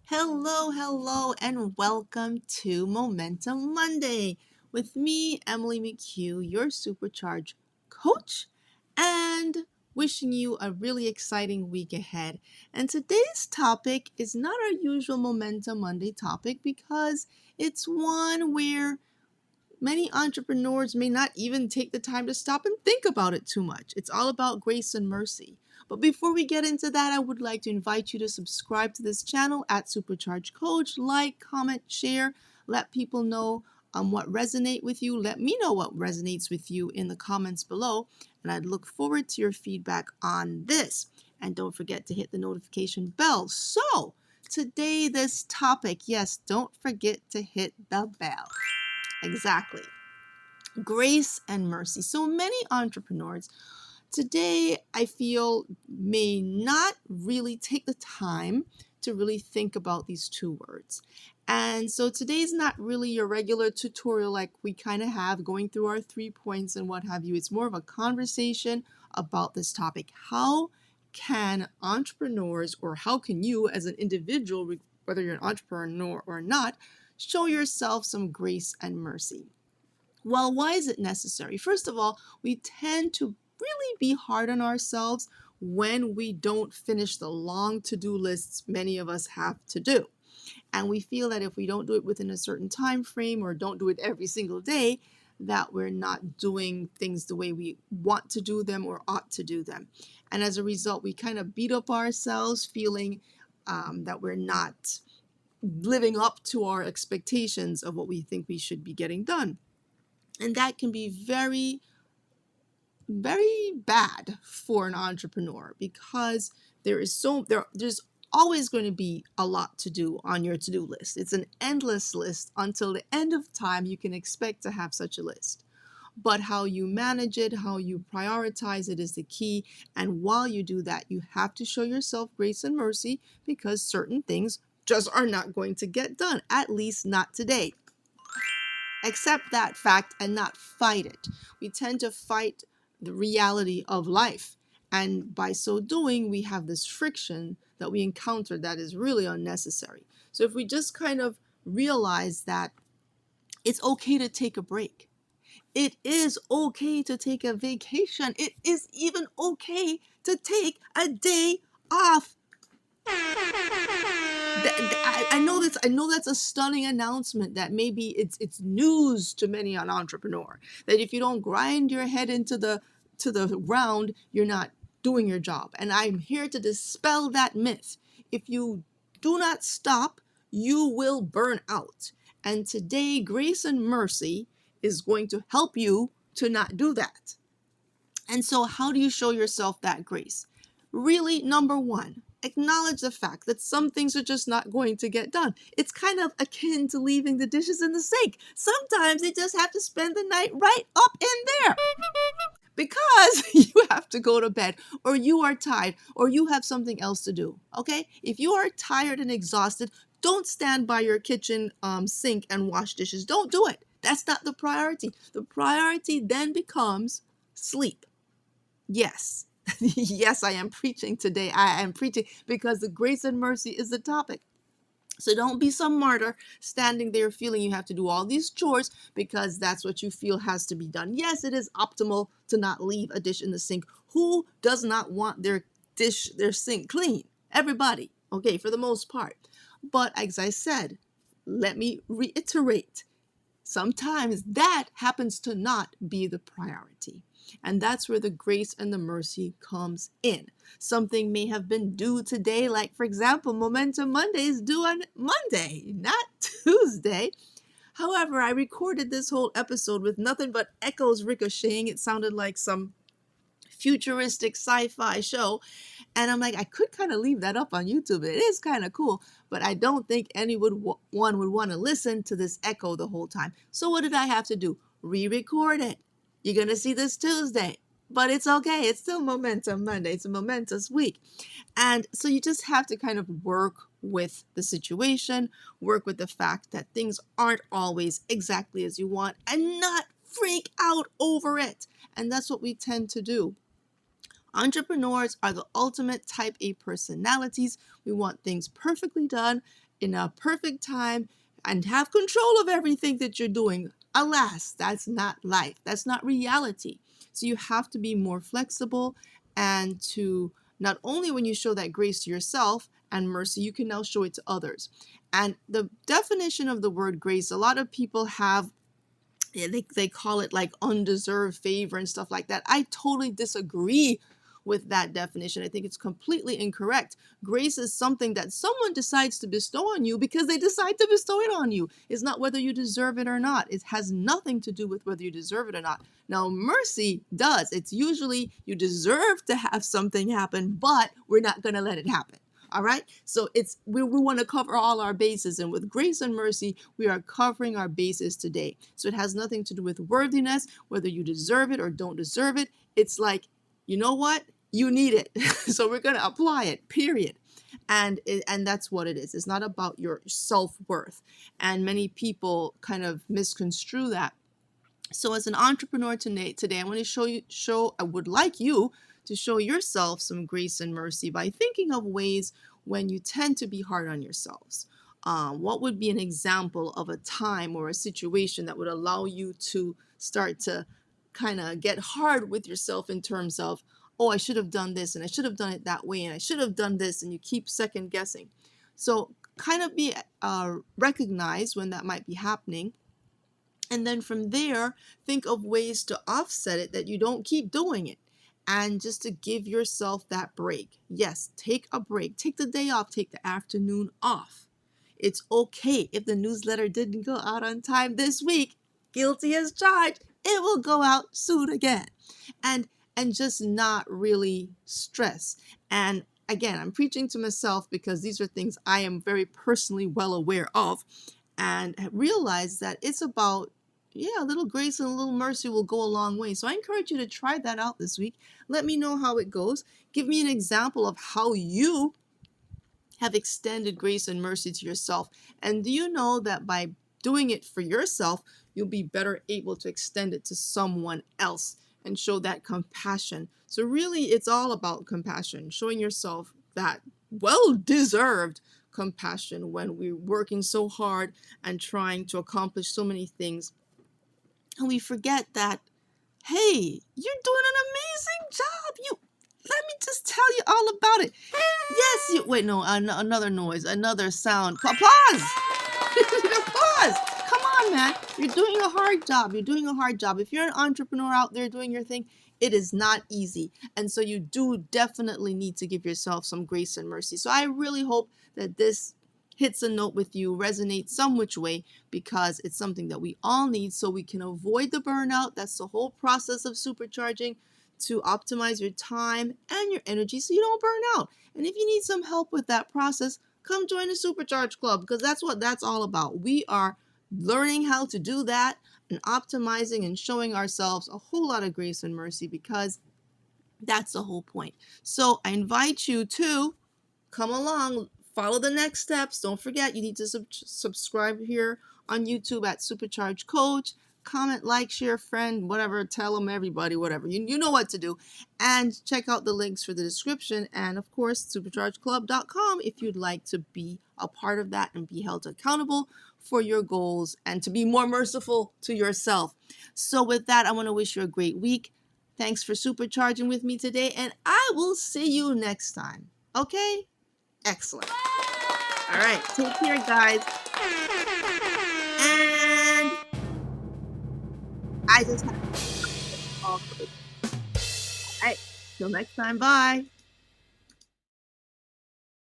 Hello, and welcome to Momentum Monday with me, Emily McHugh, your supercharged coach, and wishing you a really exciting week ahead. And today's topic is not our usual Momentum Monday topic because it's one where many entrepreneurs may not even take the time to stop and think about it too much. It's all about grace and mercy. But before we get into that, I would like to invite you to subscribe to this channel at Supercharged Coach. Like, comment, share, let people know what resonate with you. Let me know what resonates with you in the comments below. And I'd look forward to your feedback on this. And don't forget to hit the notification bell. So, today, this topic, yes, don't forget to hit the bell. Exactly. Grace and mercy. So many entrepreneurs today, I feel, may not really take the time to really think about these two words. And so today's not really your regular tutorial like we kind of have going through our 3 points and what have you. It's more of a conversation about this topic. How can entrepreneurs, or how can you as an individual, whether you're an entrepreneur or not, show yourself some grace and mercy? Well, why is it necessary? First of all, we tend to really be hard on ourselves when we don't finish the long to-do lists many of us have to do. And we feel that if we don't do it within a certain time frame or don't do it every single day, that we're not doing things the way we want to do them or ought to do them. And as a result, we kind of beat up ourselves, feeling that we're not living up to our expectations of what we think we should be getting done. And that can be very, very bad for an entrepreneur because there's always going to be a lot to do on your to-do list. It's an endless list. Until the end of time, you can expect to have such a list. But how you manage it, how you prioritize it is the key. And while you do that, you have to show yourself grace and mercy because certain things just are not going to get done, at least not today. Accept that fact and not fight it. We tend to fight the reality of life. And by so doing, we have this friction that we encounter that is really unnecessary. So if we just kind of realize that it's okay to take a break, it is okay to take a vacation, it is even okay to take a day off. I know that's a stunning announcement that maybe it's news to many an entrepreneur, that if you don't grind your head into the ground, you're not doing your job. And I'm here to dispel that myth. If you do not stop, you will burn out. And today, grace and mercy is going to help you to not do that. And so how do you show yourself that grace? Really, number one, acknowledge the fact that some things are just not going to get done. It's kind of akin to leaving the dishes in the sink. Sometimes you just have to spend the night right up in there because you have to go to bed, or you are tired, or you have something else to do. Okay? If you are tired and exhausted, don't stand by your kitchen sink and wash dishes. Don't do it. That's not the priority. The priority then becomes sleep. Yes. Yes, I am preaching today. I am preaching because the grace and mercy is the topic. So don't be some martyr standing there feeling you have to do all these chores because that's what you feel has to be done. Yes, it is optimal to not leave a dish in the sink. Who does not want their sink clean? Everybody, okay, for the most part. But as I said, let me reiterate, sometimes that happens to not be the priority. And that's where the grace and the mercy comes in. Something may have been due today, like for example, Momentum Monday is due on Monday, not Tuesday. However, I recorded this whole episode with nothing but echoes ricocheting. It sounded like some futuristic sci-fi show. And I'm like, I could kind of leave that up on YouTube. It is kind of cool, but I don't think anyone would want to listen to this echo the whole time. So what did I have to do? Re-record it. You're going to see this Tuesday, but it's okay. It's still Momentum Monday. It's a momentous week. And so you just have to kind of work with the situation, work with the fact that things aren't always exactly as you want, and not freak out over it. And that's what we tend to do. Entrepreneurs are the ultimate type A personalities. We want things perfectly done in a perfect time and have control of everything that you're doing. Alas, that's not life. That's not reality. So you have to be more flexible, and to not only when you show that grace to yourself and mercy, you can now show it to others. And the definition of the word grace, a lot of people have, they call it like undeserved favor and stuff like that. I totally disagree with that definition. I think it's completely incorrect. Grace is something that someone decides to bestow on you because they decide to bestow it on you. It's not whether you deserve it or not. It has nothing to do with whether you deserve it or not. Now, mercy does. It's usually you deserve to have something happen, but we're not going to let it happen. All right. So we want to cover all our bases. And with grace and mercy, we are covering our bases today. So it has nothing to do with worthiness, whether you deserve it or don't deserve it. It's like, you know what? You need it. So we're going to apply it, period. And that's what it is. It's not about your self-worth. And many people kind of misconstrue that. So as an entrepreneur today, I want to I would like you to show yourself some grace and mercy by thinking of ways when you tend to be hard on yourselves. What would be an example of a time or a situation that would allow you to start to kind of get hard with yourself in terms of, oh, I should have done this and I should have done it that way and I should have done this, and you keep second guessing. So kind of be recognize when that might be happening. And then from there, think of ways to offset it that you don't keep doing it. And just to give yourself that break. Yes, take a break. Take the day off. Take the afternoon off. It's okay if the newsletter didn't go out on time this week. Guilty as charged. It will go out soon again. And just not really stress. And again, I'm preaching to myself because these are things I am very personally well aware of, and realize that it's about, a little grace and a little mercy will go a long way. So I encourage you to try that out this week. Let me know how it goes. Give me an example of how you have extended grace and mercy to yourself. And do you know that by doing it for yourself, you'll be better able to extend it to someone else and show that compassion. So really, it's all about compassion, showing yourself that well-deserved compassion when we're working so hard and trying to accomplish so many things. And we forget that, hey, you're doing an amazing job. Let me just tell you all about it. Yes, wait, no, another noise, another sound. Applause! Applause! Come on, man. You're doing a hard job. You're doing a hard job. If you're an entrepreneur out there doing your thing, it is not easy. And so you do definitely need to give yourself some grace and mercy. So I really hope that this hits a note with you, resonates some which way, because it's something that we all need so we can avoid the burnout. That's the whole process of supercharging, to optimize your time and your energy so you don't burn out. And if you need some help with that process, come join the Supercharge Club, because that's what that's all about. We are learning how to do that and optimizing and showing ourselves a whole lot of grace and mercy, because that's the whole point. So I invite you to come along, follow the next steps. Don't forget, you need to subscribe here on YouTube at Supercharge Coach. Comment, like, share, friend, whatever, tell them, everybody, whatever. You know what to do. And check out the links for the description. And of course, superchargeclub.com if you'd like to be a part of that and be held accountable for your goals and to be more merciful to yourself. So with that, I want to wish you a great week. Thanks for supercharging with me today, and I will see you next time. Okay? Excellent. All right. Take care, guys. And I just have to all right. Till next time. Bye.